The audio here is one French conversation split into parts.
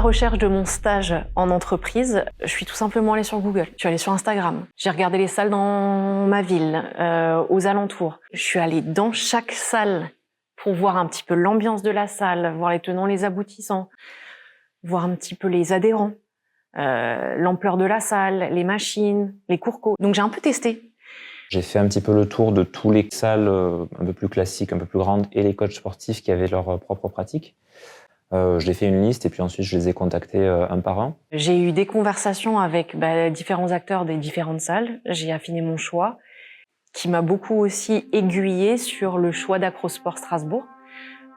recherche de mon stage en entreprise, je suis tout simplement allée sur Google. Je suis allée sur Instagram. J'ai regardé les salles dans ma ville, aux alentours. Je suis allée dans chaque salle pour voir un petit peu l'ambiance de la salle, voir les tenants, les aboutissants, voir un petit peu les adhérents, l'ampleur de la salle, les machines, les cours co. Donc j'ai un peu testé. J'ai fait un petit peu le tour de toutes les salles un peu plus classiques, un peu plus grandes, et les coachs sportifs qui avaient leur propre pratique. Je l'ai fait une liste et puis ensuite je les ai contactés un par un. J'ai eu des conversations avec différents acteurs des différentes salles. J'ai affiné mon choix, qui m'a beaucoup aussi aiguillée sur le choix d'Acrosport Strasbourg,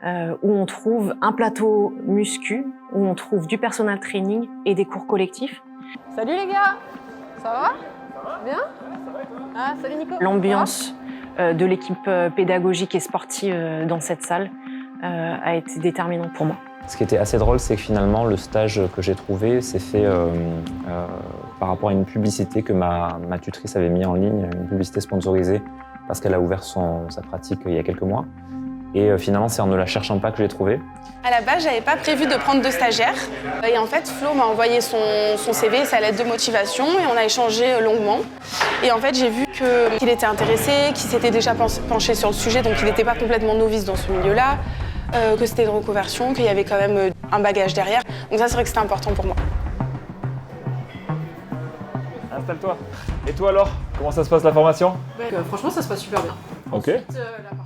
où on trouve un plateau muscu, où on trouve du personal training et des cours collectifs. Salut les gars, ça va? Bien? Ah, salut Nico. L'ambiance de l'équipe pédagogique et sportive dans cette salle a été déterminante pour moi. Ce qui était assez drôle, c'est que finalement, le stage que j'ai trouvé s'est fait par rapport à une publicité que ma tutrice avait mis en ligne, une publicité sponsorisée, parce qu'elle a ouvert sa pratique il y a quelques mois. Et finalement, c'est en ne la cherchant pas que je l'ai trouvé. À la base, j'avais pas prévu de prendre de stagiaire. Et en fait, Flo m'a envoyé son CV, sa lettre de motivation, et on a échangé longuement. Et en fait, j'ai vu qu'il était intéressé, qu'il s'était déjà penché sur le sujet, donc il n'était pas complètement novice dans ce milieu-là, que c'était une reconversion, qu'il y avait quand même un bagage derrière. Donc ça, c'est vrai que c'était important pour moi. Installe-toi. Et toi alors, comment ça se passe la formation? Franchement, ça se passe super bien. Ok.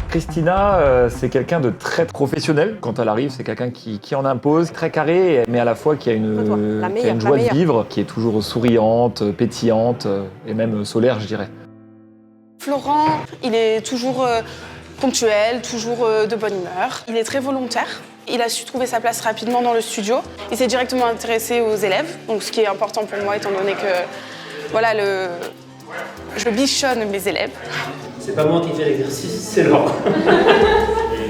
Christina, c'est quelqu'un de très professionnel. Quand elle arrive, c'est quelqu'un qui en impose, très carré, mais à la fois qui a une joie de vivre, qui est toujours souriante, pétillante et même solaire, je dirais. Florent, il est toujours ponctuel, toujours de bonne humeur. Il est très volontaire. Il a su trouver sa place rapidement dans le studio. Il s'est directement intéressé aux élèves, donc ce qui est important pour moi étant donné que voilà, je bichonne mes élèves. C'est pas moi qui fais l'exercice, c'est Laurent.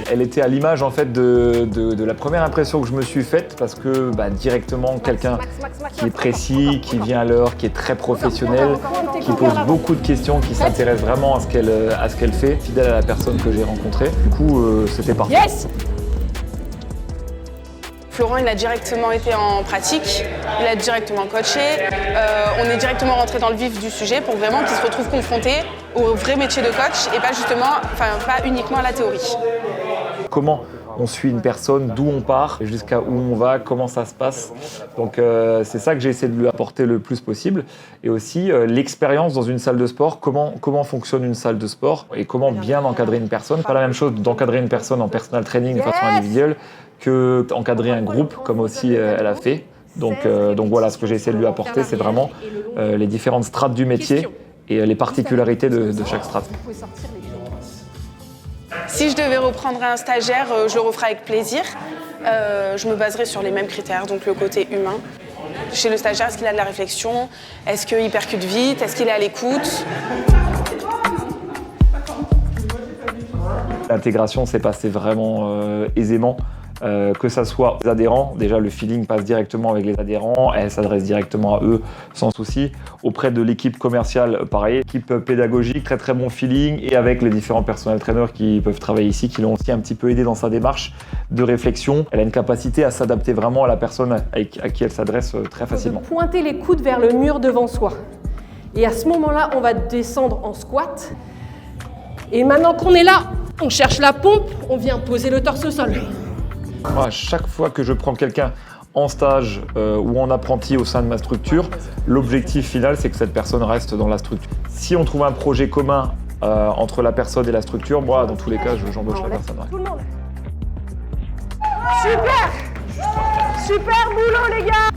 Elle était à l'image en fait de la première impression que je me suis faite parce que directement quelqu'un qui est précis, qui vient à l'heure, qui est très professionnel, qui pose beaucoup de questions, qui s'intéresse vraiment à ce qu'elle fait, fidèle à la personne que j'ai rencontrée. Du coup, c'était parfait. Yes! Florent, il a directement été en pratique, il a directement coaché. On est directement rentré dans le vif du sujet pour vraiment qu'il se retrouve confronté au vrai métier de coach et pas uniquement à la théorie. Comment on suit une personne, d'où on part, jusqu'à où on va, comment ça se passe. Donc c'est ça que j'ai essayé de lui apporter le plus possible. Et aussi l'expérience dans une salle de sport, comment fonctionne une salle de sport et comment bien encadrer une personne. Pas la même chose d'encadrer une personne en personal training de façon individuelle que d'encadrer un groupe comme aussi elle a fait. Donc voilà, ce que j'ai essayé de lui apporter, c'est vraiment les différentes strates du métier et les particularités de chaque strate. Si je devais reprendre un stagiaire, je le referais avec plaisir. Je me baserais sur les mêmes critères, donc le côté humain. Chez le stagiaire, est-ce qu'il a de la réflexion? Est-ce qu'il percute vite? Est-ce qu'il est à l'écoute? L'intégration s'est passée vraiment aisément. Que ça soit les adhérents, déjà le feeling passe directement avec les adhérents, elle s'adresse directement à eux sans souci. Auprès de l'équipe commerciale, pareil, équipe pédagogique, très très bon feeling, et avec les différents personnels traîneurs qui peuvent travailler ici, qui l'ont aussi un petit peu aidé dans sa démarche de réflexion. Elle a une capacité à s'adapter vraiment à la personne à qui elle s'adresse très facilement. Pointer les coudes vers le mur devant soi. Et à ce moment-là, on va descendre en squat. Et maintenant qu'on est là, on cherche la pompe, on vient poser le torse au sol. Moi, à chaque fois que je prends quelqu'un en stage ou en apprenti au sein de ma structure, l'objectif final, c'est que cette personne reste dans la structure. Si on trouve un projet commun entre la personne et la structure, moi, dans tous les cas, j'embauche la personne. Tout le monde. Super! Super boulot, les gars!